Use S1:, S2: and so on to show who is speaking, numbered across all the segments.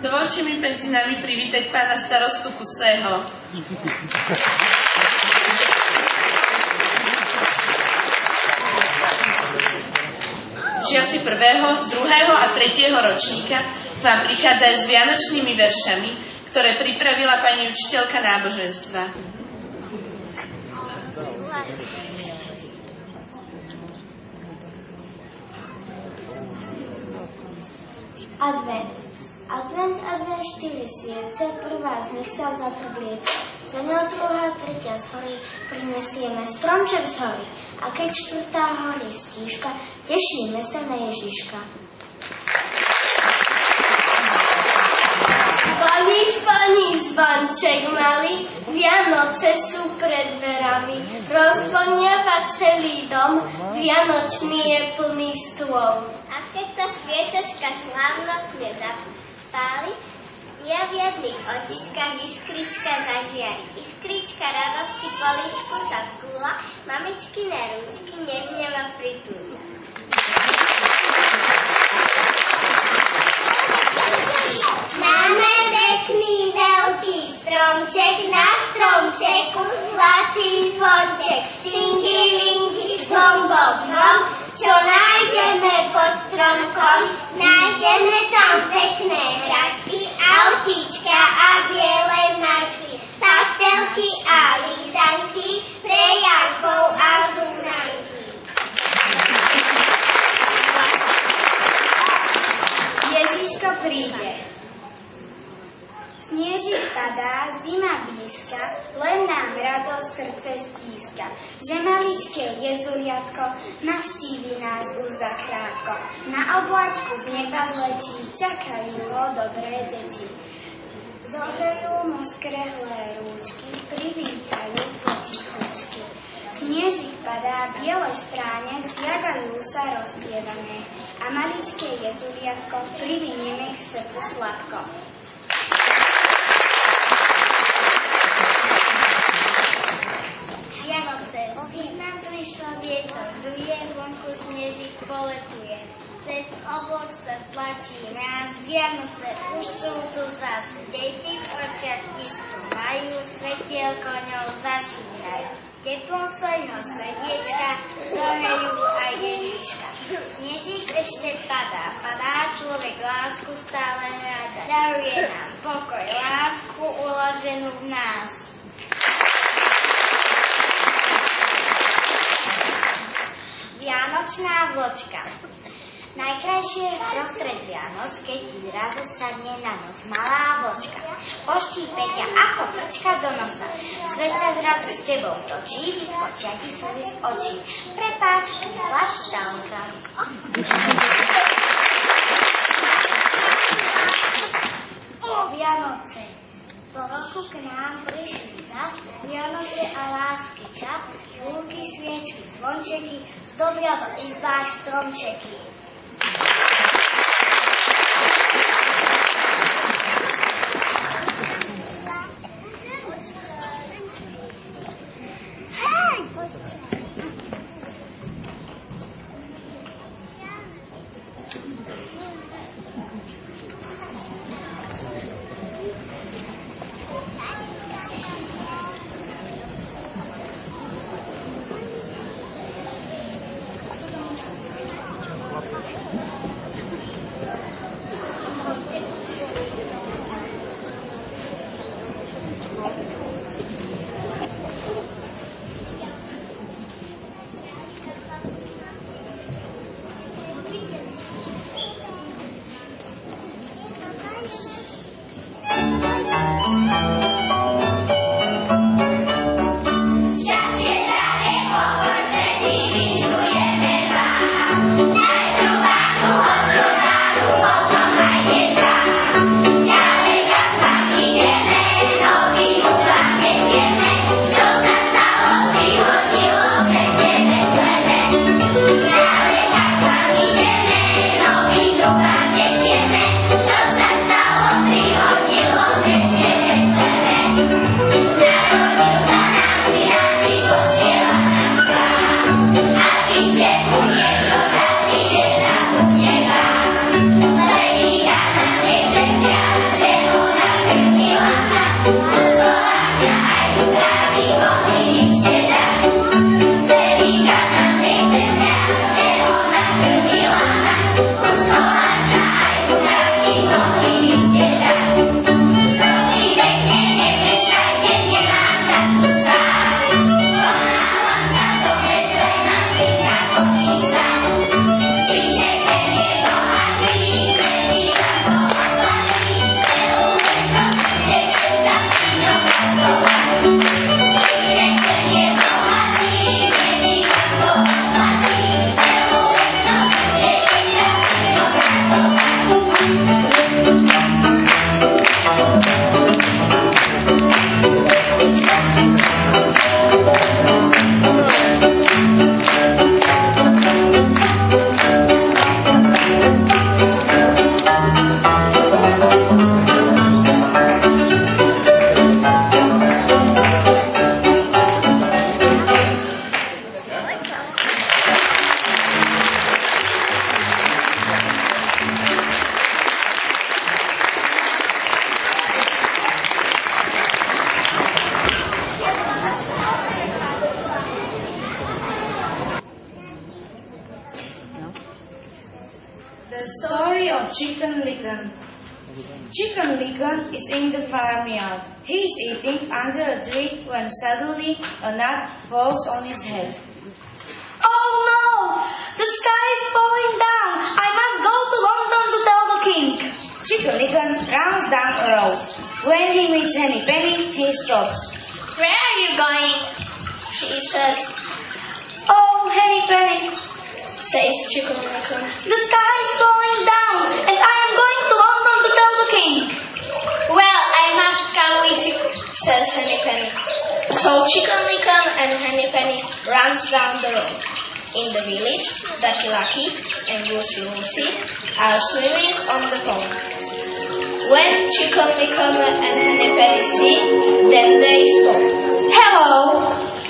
S1: Dovoľte mi medzi nami privítať pána starostu Kusého. Žiaci 1., 2. a 3. ročníka vám prichádzajú s vianočnými veršami, ktoré pripravila pani učiteľka náboženstva.
S2: Advent. Advent, 4 sviece, prvá z nich sa zatrbliece. Za ňou druhá, tretia z hory, prinesieme stromček z hory. A keď 4. horí stíška, tešíme sa na Ježiška.
S3: Zvoní, zvoní, zvonček malý, Vianoce sú pred dverami. Rozvoniava celý dom, vianočný je plný stôl.
S2: A keď sa sviečečka slávnostne zapáli, ja v jedných očičkách iskrička zažiari. Iskrička radosti políčku sa skúla, mamičkine rúčky nežne vás pritúlia. Máme pekný veľký stromček, na stromčeku zlatý zvonček. Singilingy, bom, bom, bom, čo nájdeme pod stromkom? Nájdeme tam pekné hračky, autíčka a biele mačky, pastelky a lízanky, pre Jankov a Zuzanky. Ježiško príde. Snežík padá, zima blízka, len nám radosť srdce stíska, že maličké jezuliatko navštíví nás už zakrátko. Na obláčku z neba zletí, čakajú ho dobré deti. Zohrejú mu skrehlé rúčky, privítajú potichučky. Snežík padá, biele stráne, zjagajú sa rozpievané a maličké jezuliatko privinieme k srdcu sladko.
S3: Vianoce, zima prišla, vietor duje, vonku snežík poletuje. Cez oblok sa tlačí mráz, Vianoce už sú tu zas. Deti v očiach isku majú, svetielko ňou zašírajú. Teplom svojho svetiečka zohrejú aj Ježiška. Snežík ešte padá, človek lásku stále hľadá. Daruje nám pokoj, lásku uloženú v nás. Vianočná vločka. Najkrajšie prostred Vianoc, keď zrazu sadne na nos malá vločka. Poštípe ťa ako frčka do nosa. Svet sa zrazu s tebou točí, vyskočia ti slzy z očí. Prepáč, neplač, stalo sa. O Vianoce! Po roku k nám prišli zas Vianoce a lásky čas, lúky, sviečky, zvončeky, zdobia v izbách stromčeky.
S4: The story of Chicken Licken. Chicken Licken is in the farmyard. He is eating under a tree when suddenly a nut falls on his head.
S2: Oh no! The sky is falling down! I must go to London to tell the king!
S4: Chicken Licken runs down a road. When he meets Henny Penny, he stops.
S3: Where are you going? She says.
S2: Oh, Henny Penny,
S3: Says Chicken Licken.
S2: the sky is falling down and I am going to London to tell the king!
S3: Well, I must come with you, says Henny Penny. So Chicken Licken and Henny Penny runs down the road. In the village, Ducky Lucky and Goosey Lucy are swimming on the pond. When Chicken Licken and Henny Penny see, then they stop.
S2: Hello!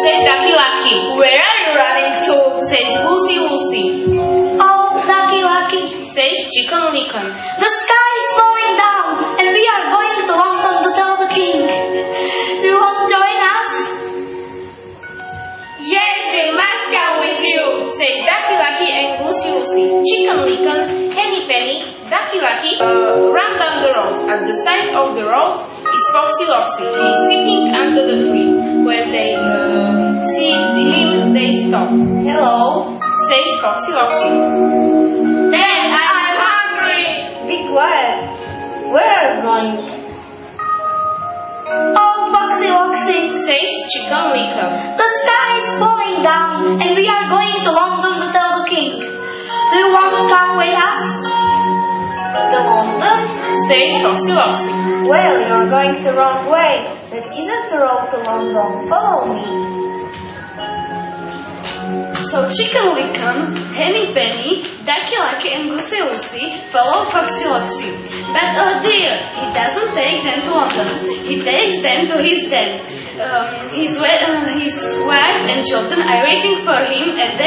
S1: Says Ducky Lucky.
S3: Where are you running to?
S1: Says Goosey Lucy.
S2: Oh, Ducky Lucky,
S1: Says Chicken Licken.
S2: the sky is falling down and we are going to London to tell the king. Do you want to join us?
S1: Yes, we must come with you, says Ducky Lucky and Goosey Lucy. Chicken Licken, Henny Penny, Ducky Lucky run down the road. At the side of the road is Foxy Loxy. He is sitting under the tree. When they see him, they stop.
S3: Hello.
S1: Says Foxy Loxy.
S3: Dad, I'm hungry. Be quiet. Where are you going?
S2: Oh, Foxy Loxy,
S1: Says Chicken Licken.
S2: the sky is falling down and we are going to London to tell the king. Do you want to come with us?
S3: To London?
S1: Says Foxy Loxy.
S3: Well, you are going the wrong way. That isn't the road to London. Follow me.
S1: So Chicken Licken, Henny Penny, Ducky Lucky and Goosey Lucy follow Foxy Loxy. But oh dear, he doesn't take them to London. He takes them to his den. His wife and children are waiting for him and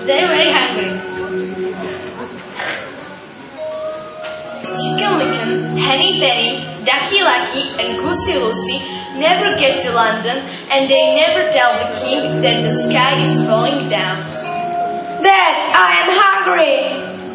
S1: they're very hungry. Chicken Licken, Henny Penny, Ducky Lucky and Goosey Lucy never get to London and they never tell the king that the sky is falling down.
S5: Dad, I am hungry.